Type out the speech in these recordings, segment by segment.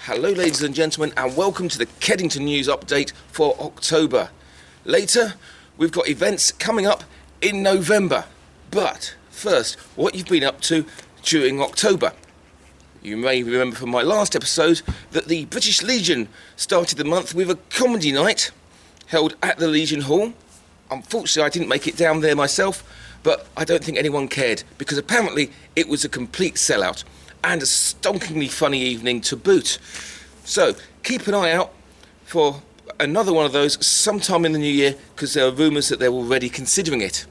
Hello ladies and gentlemen, and welcome to the Kedington News Update for October. Later, we've got events coming up in November. But first, what you've been up to during October. You may remember from my last episode that the British Legion started the month with a comedy night held at the Legion Hall. Unfortunately, I didn't make it down there myself, but I don't think anyone cared because apparently it was a complete sellout and a stonkingly funny evening to boot. So keep an eye out for another one of those sometime in the new year because there are rumours that they're already considering it.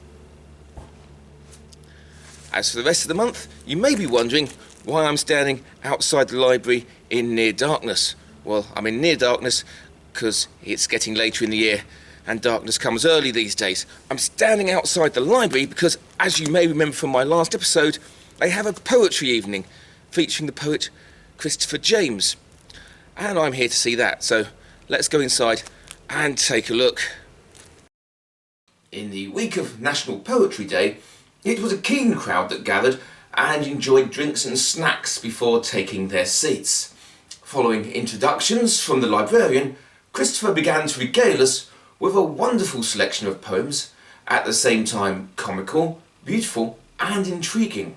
As for the rest of the month, you may be wondering why I'm standing outside the library in near darkness. Well, I'm in near darkness because it's getting later in the year and darkness comes early these days. I'm standing outside the library because, as you may remember from my last episode, they have a poetry evening featuring the poet Christopher James. And I'm here to see that, so let's go inside and take a look. In the week of National Poetry Day, it was a keen crowd that gathered and enjoyed drinks and snacks before taking their seats. Following introductions from the librarian, Christopher began to regale us with a wonderful selection of poems, at the same time comical, beautiful and intriguing.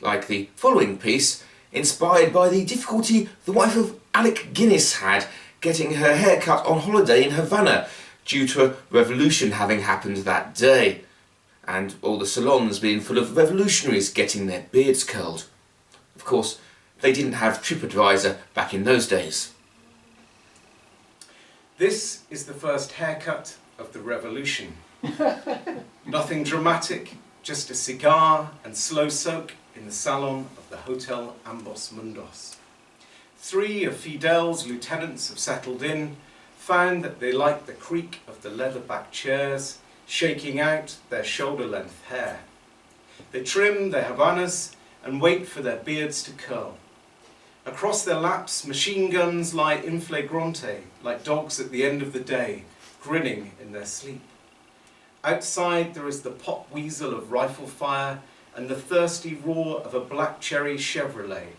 Like the following piece, inspired by the difficulty the wife of Alec Guinness had getting her hair cut on holiday in Havana due to a revolution having happened that day, and all the salons being full of revolutionaries getting their beards curled. Of course, they didn't have TripAdvisor back in those days. This is the first haircut of the revolution. Nothing dramatic, just a cigar and slow soak in the salon of the Hotel Ambos Mundos. 3 of Fidel's lieutenants have settled in, found that they liked the creak of the leather-backed chairs, shaking out their shoulder-length hair. They trim their Havanas and wait for their beards to curl. Across their laps, machine guns lie in flagrante, like dogs at the end of the day, grinning in their sleep. Outside there is the pop weasel of rifle fire and the thirsty roar of a black cherry Chevrolet.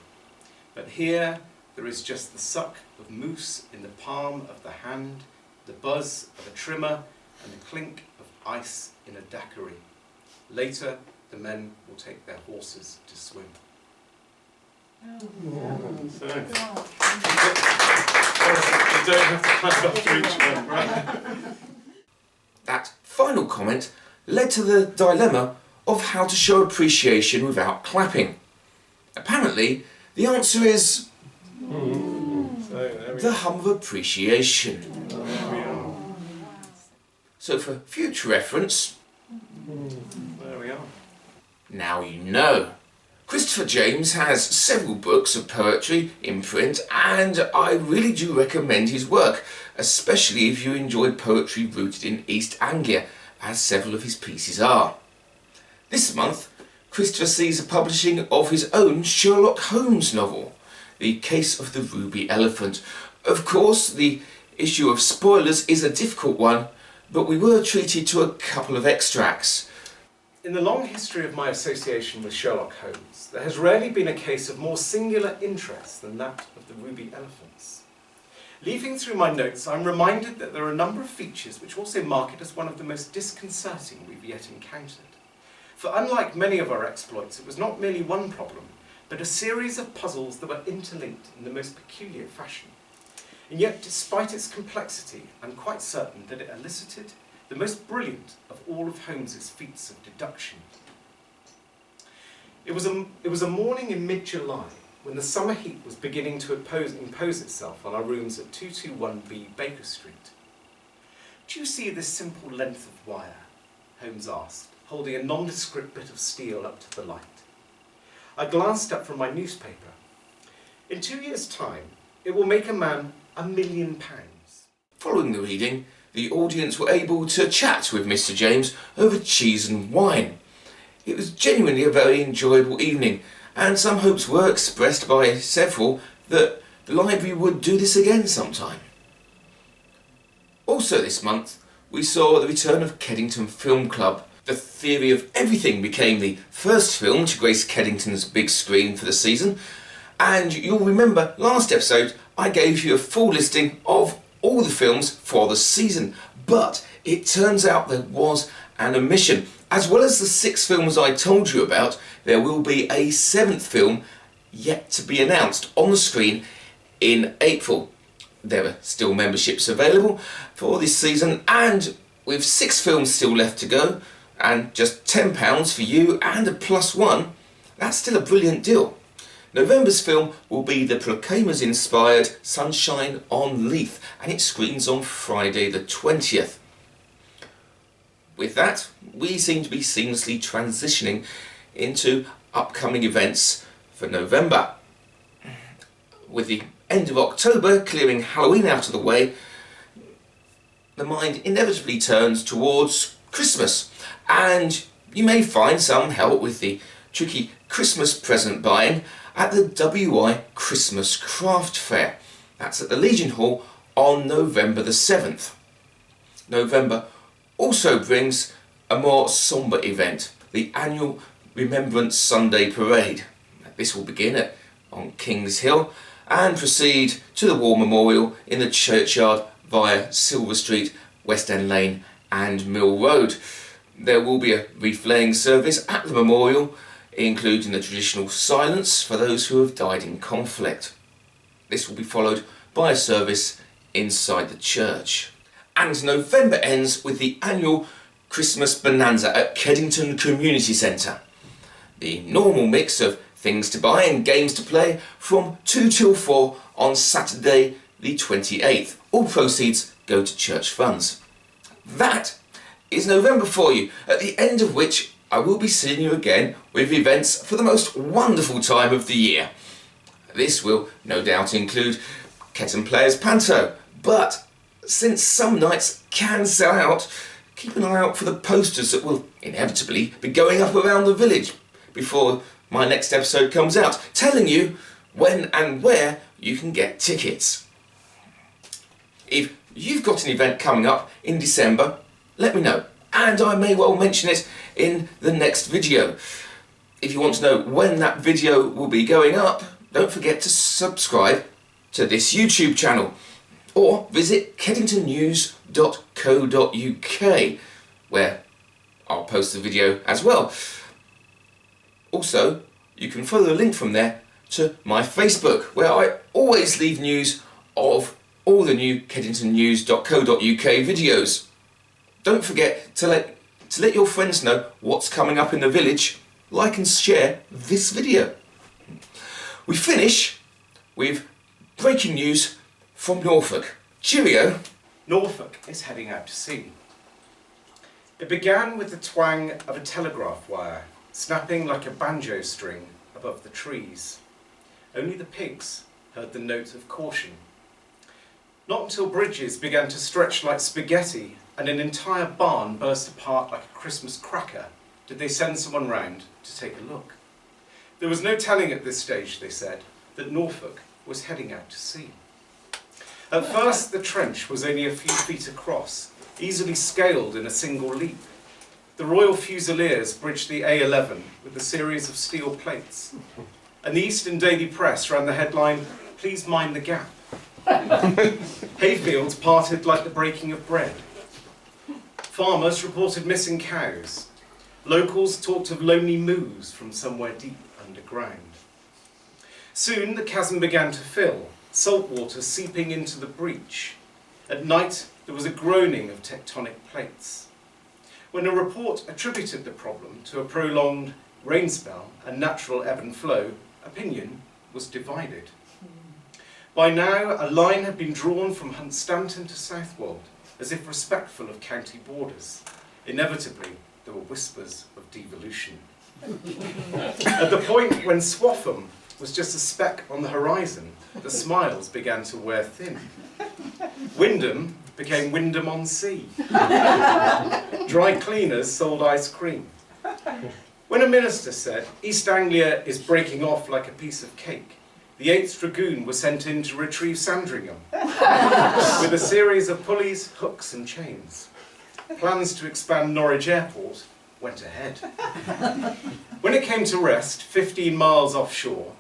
But here there is just the suck of mousse in the palm of the hand, the buzz of a trimmer and the clink of ice in a daiquiri. Later the men will take their horses to swim. You don't have to clap after each one, right? That final comment led to the dilemma of how to show appreciation without clapping. Apparently, the answer is the hum of appreciation. So for future reference, There we are. now you know. Christopher James has several books of poetry in print, and I really do recommend his work, especially if you enjoy poetry rooted in East Anglia, as several of his pieces are. This month, Christopher sees the publishing of his own Sherlock Holmes novel, The Case of the Ruby Elephant. Of course, the issue of spoilers is a difficult one, but we were treated to a couple of extracts. In the long history of my association with Sherlock Holmes, there has rarely been a case of more singular interest than that of the ruby elephants. Leafing through my notes, I'm reminded that there are a number of features which also mark it as one of the most disconcerting we've yet encountered. For unlike many of our exploits, it was not merely one problem, but a series of puzzles that were interlinked in the most peculiar fashion. And yet, despite its complexity, I'm quite certain that it elicited the most brilliant of all of Holmes's feats of deduction. It was a morning in mid-July when the summer heat was beginning to impose itself on our rooms at 221B Baker Street. "Do you see this simple length of wire?" Holmes asked, holding a nondescript bit of steel up to the light. I glanced up from my newspaper. "In 2 years' time, it will make a man £1 million." Following the reading, the audience were able to chat with Mr. James over cheese and wine. It was genuinely a very enjoyable evening, and some hopes were expressed by several that the library would do this again sometime. Also this month, we saw the return of Kedington Film Club. The Theory of Everything became the first film to grace Kedington's big screen for the season, And you'll remember last episode I gave you a full listing of all the films for the season, but it turns out there was an omission. As well as the 6 films I told you about, there will be a 7th film yet to be announced on the screen in April. There are still memberships available for this season, and with 6 films still left to go and just £10 for you and a +1, that's still a brilliant deal. November's film will be the Proclaimers inspired Sunshine on Leith, and it screens on Friday the 20th. With that, we seem to be seamlessly transitioning into upcoming events for November. With the end of October clearing Halloween out of the way, the mind inevitably turns towards Christmas, and you may find some help with the tricky Christmas present buying at the WI Christmas Craft Fair. That's at the Legion Hall on November the 7th. November also brings a more sombre event, the annual Remembrance Sunday parade. This will begin on King's Hill and proceed to the War Memorial in the churchyard via Silver Street, West End Lane and Mill Road. There will be a wreath-laying service at the memorial, including the traditional silence for those who have died in conflict. This will be followed by a service inside the church. And November ends with the annual Christmas Bonanza at Kedington Community Centre. The normal mix of things to buy and games to play from 2 till 4 on Saturday the 28th. All proceeds go to church funds. That is November for you, at the end of which I will be seeing you again with events for the most wonderful time of the year. This will no doubt include Ketton Players Panto, but since some nights can sell out, keep an eye out for the posters that will inevitably be going up around the village before my next episode comes out, telling you when and where you can get tickets. If you've got an event coming up in December, let me know, and I may well mention it in the next video. If you want to know when that video will be going up, don't forget to subscribe to this YouTube channel, or visit kedingtonnews.co.uk, where I'll post the video as well. Also, you can follow the link from there to my Facebook, where I always leave news of all the new kedingtonnews.co.uk videos. Don't forget to let your friends know what's coming up in the village. Like and share this video. We finish with breaking news from Norfolk. Cheerio. Norfolk is heading out to sea. It began with the twang of a telegraph wire, snapping like a banjo string above the trees. Only the pigs heard the note of caution. Not until bridges began to stretch like spaghetti and an entire barn burst apart like a Christmas cracker did they send someone round to take a look. There was no telling at this stage, they said, that Norfolk was heading out to sea. At first, the trench was only a few feet across, easily scaled in a single leap. The Royal Fusiliers bridged the A11 with a series of steel plates, and the Eastern Daily Press ran the headline, "Please mind the gap." Hayfields parted like the breaking of bread. Farmers reported missing cows. Locals talked of lonely moos from somewhere deep underground. Soon the chasm began to fill, salt water seeping into the breach. At night there was a groaning of tectonic plates. When a report attributed the problem to a prolonged rain spell and natural ebb and flow, opinion was divided. By now a line had been drawn from Hunstanton to Southwold, as if respectful of county borders. Inevitably, there were whispers of devolution. At the point when Swaffham was just a speck on the horizon, the smiles began to wear thin. Wyndham became Wyndham on Sea. Dry cleaners sold ice cream. When a minister said, "East Anglia is breaking off like a piece of cake," the 8th Dragoon were sent in to retrieve Sandringham, with a series of pulleys, hooks and chains. Plans to expand Norwich Airport went ahead. When it came to rest, 15 miles offshore,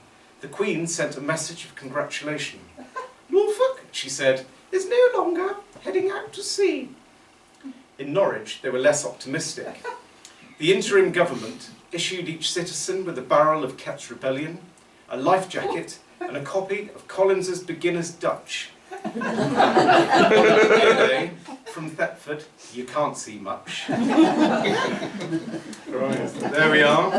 the Queen sent a message of congratulation. Norfolk, she said, is no longer heading out to sea. In Norwich, they were less optimistic. The interim government issued each citizen with a barrel of Kett's Rebellion, a life jacket, and a copy of Collins's Beginner's Dutch. On the clear day, from Thetford, you can't see much. Right, there we are.